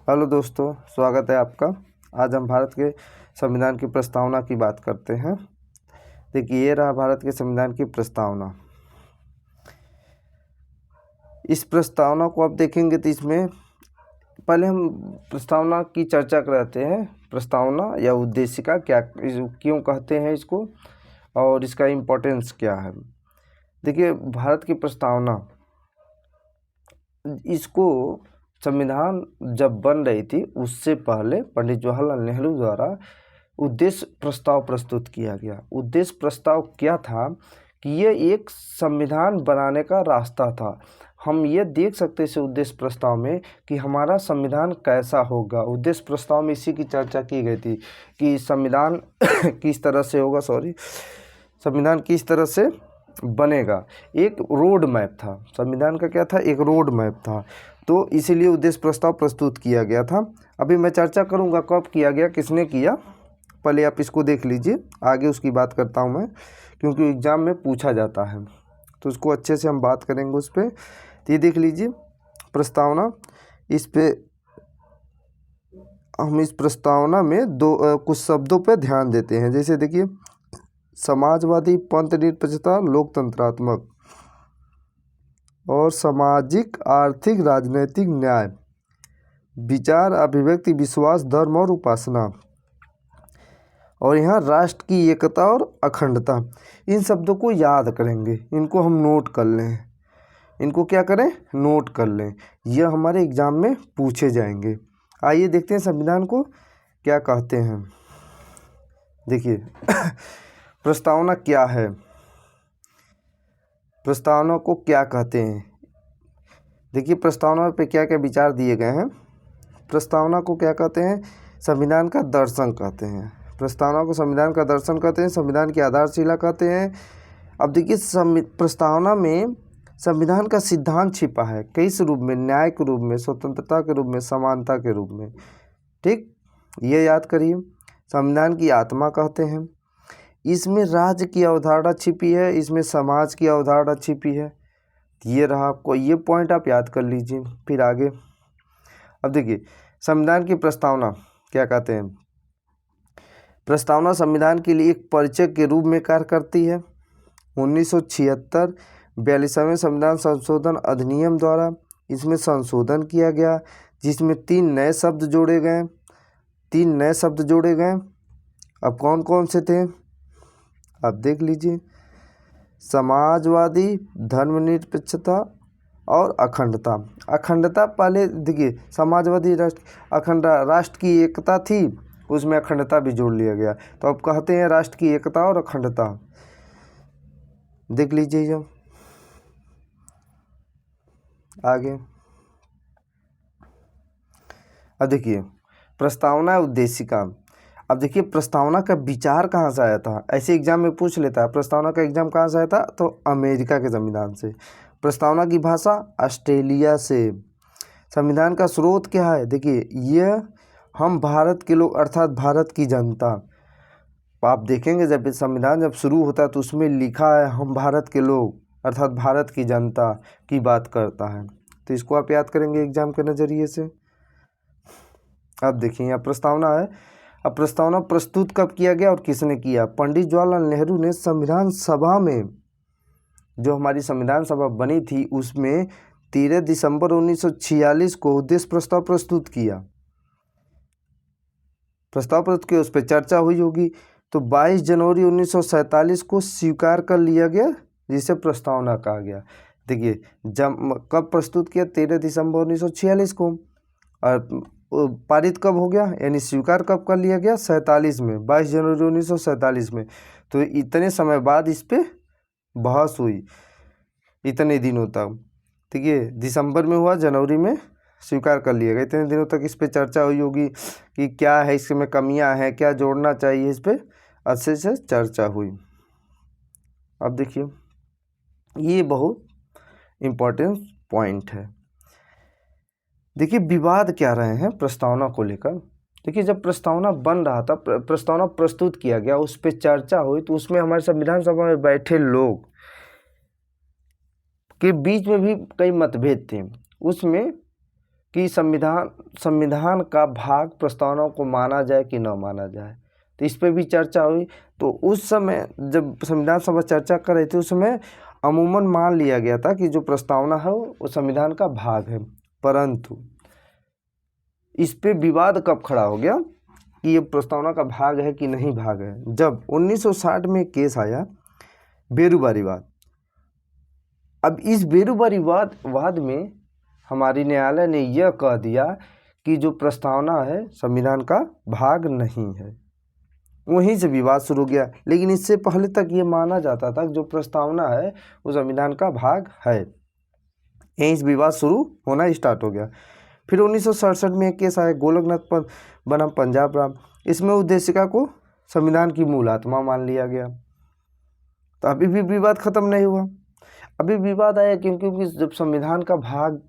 Hello दोस्तों, स्वागत है आपका। आज हम भारत के संविधान की प्रस्तावना की बात करते हैं। देखिए, ये रहा भारत के संविधान की प्रस्तावना। इस प्रस्तावना को आप देखेंगे तो इसमें पहले हम प्रस्तावना की चर्चा कराते हैं। प्रस्तावना या उद्देशिका क्या, क्यों कहते हैं इसको और इसका इम्पोर्टेंस क्या है। देखिए, भारत की प्रस्तावना, इसको संविधान जब बन रही थी उससे पहले पंडित जवाहरलाल नेहरू द्वारा उद्देश्य प्रस्ताव प्रस्तुत किया गया। उद्देश्य प्रस्ताव क्या था कि ये एक संविधान बनाने का रास्ता था। हम ये देख सकते हैं इस उद्देश्य प्रस्ताव में कि हमारा संविधान कैसा होगा। उद्देश्य प्रस्ताव में इसी की चर्चा की गई थी कि संविधान किस तरह से होगा, संविधान किस तरह से बनेगा। एक रोड मैप था, संविधान का क्या था, एक रोड मैप था। तो इसीलिए उद्देश्य प्रस्ताव प्रस्तुत किया गया था। अभी मैं चर्चा करूंगा कब किया गया, किसने किया। पहले आप इसको देख लीजिए, आगे उसकी बात करता हूं मैं, क्योंकि एग्ज़ाम में पूछा जाता है तो उसको अच्छे से हम बात करेंगे उस पर। तो ये देख लीजिए प्रस्तावना, इस पे हम इस प्रस्तावना में कुछ शब्दों पर ध्यान देते हैं। जैसे देखिए, समाजवादी, पंथ निरपेक्षता, लोकतंत्रात्मक और सामाजिक, आर्थिक, राजनीतिक न्याय, विचार, अभिव्यक्ति, विश्वास, धर्म और उपासना, और यहाँ राष्ट्र की एकता और अखंडता। इन शब्दों को याद करेंगे, इनको हम नोट कर लें। इनको क्या करें, नोट कर लें। यह हमारे एग्जाम में पूछे जाएंगे। आइए देखते हैं संविधान को क्या कहते हैं। देखिए प्रस्तावना क्या है, प्रस्तावना को क्या कहते हैं। देखिए, प्रस्तावना पे क्या क्या विचार दिए गए हैं। प्रस्तावना को क्या कहते हैं, संविधान का दर्शन कहते हैं। प्रस्तावना को संविधान का दर्शन कहते हैं, संविधान की आधारशिला कहते हैं। अब देखिए, प्रस्तावना में संविधान का सिद्धांत छिपा है किस रूप में, न्याय के रूप में, स्वतंत्रता के रूप में, समानता के रूप में। ठीक, ये याद करिए। संविधान की आत्मा कहते हैं, इसमें राज्य की अवधारणा छिपी है, इसमें समाज की अवधारणा छिपी है। ये रहा, आपको ये पॉइंट आप याद कर लीजिए। फिर आगे अब देखिए, संविधान की प्रस्तावना क्या कहते हैं। प्रस्तावना संविधान के लिए एक परिचय के रूप में कार्य करती है। 1976 42वें संविधान संशोधन अधिनियम द्वारा इसमें संशोधन किया गया, जिसमें 3 नए शब्द जोड़े गए। 3 नए शब्द जोड़े गए। अब कौन कौन से थे, आप देख लीजिए। समाजवादी, धर्मनिरपेक्षता और अखंडता। अखंडता पहले देखिए, समाजवादी राष्ट्र की एकता थी, उसमें अखंडता भी जोड़ लिया गया। तो अब कहते हैं राष्ट्र की एकता और अखंडता। देख लीजिए जब आगे। अब देखिए, प्रस्तावना उद्देशिका। अब देखिए, प्रस्तावना का विचार कहाँ से आया था, ऐसे एग्जाम में पूछ लेता है। प्रस्तावना का एग्जाम कहाँ से आया था, तो अमेरिका के संविधान से। प्रस्तावना की भाषा ऑस्ट्रेलिया से। संविधान का स्रोत क्या है, देखिए, यह हम भारत के लोग अर्थात भारत की जनता। आप देखेंगे जब संविधान जब शुरू होता है तो उसमें लिखा है हम भारत के लोग अर्थात भारत की जनता की बात करता है। तो इसको आप याद करेंगे एग्जाम के नज़रिए से। अब देखिए, यहाँ प्रस्तावना है। अब प्रस्तावना प्रस्तुत कब किया गया और किसने किया। पंडित जवाहरलाल नेहरू ने संविधान सभा में, जो हमारी संविधान सभा बनी थी, उसमें 13 दिसंबर 1946 को उद्देश्य प्रस्ताव प्रस्तुत किया। प्रस्ताव प्रस्तुत किया, उस पर चर्चा हुई होगी। तो 22 जनवरी 1947 को स्वीकार कर लिया गया, जिसे प्रस्तावना कहा गया। देखिए, जब कब प्रस्तुत किया, 13 दिसंबर 1946 को, और पारित कब हो गया, यानी स्वीकार कब कर लिया गया, 47 में, 22 जनवरी 1947 में। तो इतने समय बाद इस पर बहस हुई, इतने दिनों तक। ठीक है, दिसंबर में हुआ, जनवरी में स्वीकार कर लिया गया। इतने दिनों तक इस पर चर्चा हुई होगी कि क्या है, इसमें कमियां हैं, क्या जोड़ना चाहिए, इस पर अच्छे से चर्चा हुई। अब देखिए, ये बहुत इम्पोर्टेंट पॉइंट है। देखिए, विवाद क्या रहे हैं प्रस्तावना को लेकर। देखिए, जब प्रस्तावना बन रहा था, प्रस्तावना प्रस्तुत किया गया, उस पर चर्चा हुई, तो उसमें हमारे संविधान सभा में बैठे लोग के बीच में भी कई मतभेद थे। उसमें कि संविधान का भाग प्रस्तावना को माना जाए कि न माना जाए। तो इस पर भी चर्चा हुई। तो उस समय जब संविधान सभा चर्चा कर रही थी उस समय अमूमन मान लिया गया था कि जो प्रस्तावना है वो संविधान का भाग है। परंतु इस पे विवाद कब खड़ा हो गया कि ये प्रस्तावना का भाग है कि नहीं भाग है, जब 1960 में केस आया बेरुबारी वाद। अब इस बेरुबारी वाद में हमारी न्यायालय ने यह कह दिया कि जो प्रस्तावना है संविधान का भाग नहीं है। वहीं से विवाद शुरू हो गया। लेकिन इससे पहले तक ये माना जाता था कि जो प्रस्तावना है वो संविधान का भाग है। यहीं से विवाद शुरू होना स्टार्ट हो गया। फिर 1967 में एक केस आया गोलकनाथ बनाम पंजाब राम। इसमें उद्देशिका को संविधान की मूल आत्मा मान लिया गया। तो अभी भी विवाद खत्म नहीं हुआ। अभी विवाद आया क्योंकि जब संविधान का भाग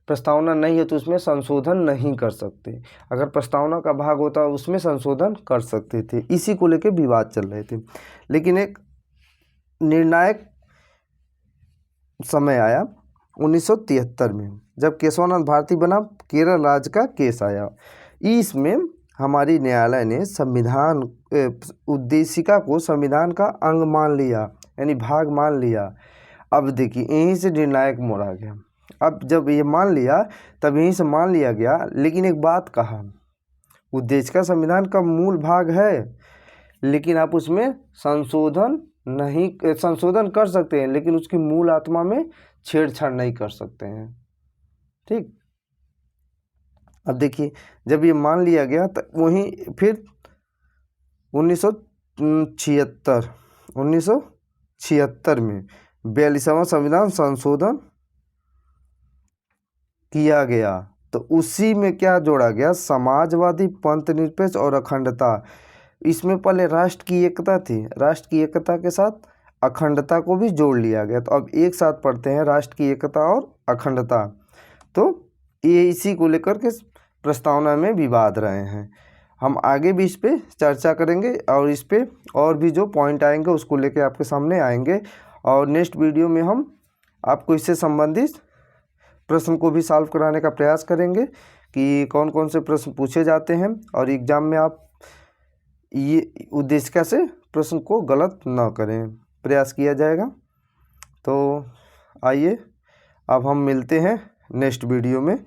प्रस्तावना नहीं है तो उसमें संशोधन नहीं कर सकते। अगर प्रस्तावना का भाग होता उसमें संशोधन कर सकते थे। इसी को लेकर विवाद चल रहे थे। लेकिन एक निर्णायक समय आया 1973 में, जब केशवानंद भारती बनाम केरल राज्य का केस आया। इसमें हमारी न्यायालय ने संविधान उद्देशिका को संविधान का अंग मान लिया, यानी भाग मान लिया। अब देखिए यहीं से निर्णायक मोड़ आ गया। अब जब ये मान लिया तब यहीं से मान लिया गया। लेकिन एक बात कहा, उद्देशिका संविधान का मूल भाग है लेकिन आप उसमें संशोधन कर सकते हैं लेकिन उसकी मूल आत्मा में छेड़छाड़ नहीं कर सकते हैं। ठीक। अब देखिए जब ये मान लिया गया तो वहीं फिर 1976 में 42वां संविधान संशोधन किया गया। तो उसी में क्या जोड़ा गया, समाजवादी, पंथ निरपेक्ष और अखंडता। इसमें पहले राष्ट्र की एकता थी, राष्ट्र की एकता के साथ अखंडता को भी जोड़ लिया गया। तो अब एक साथ पढ़ते हैं राष्ट्र की एकता और अखंडता। तो ये इसी को लेकर के प्रस्तावना में विवाद रहे हैं। हम आगे भी इस पे चर्चा करेंगे और इस पे और भी जो पॉइंट आएंगे उसको लेके आपके सामने आएंगे। और नेक्स्ट वीडियो में हम आपको इससे संबंधित प्रश्न को भी सॉल्व कराने का प्रयास करेंगे कि कौन कौन से प्रश्न पूछे जाते हैं और एग्ज़ाम में आप ये उद्देशिका से प्रश्न को गलत न करें, प्रयास किया जाएगा। तो आइए अब हम मिलते हैं नेक्स्ट वीडियो में।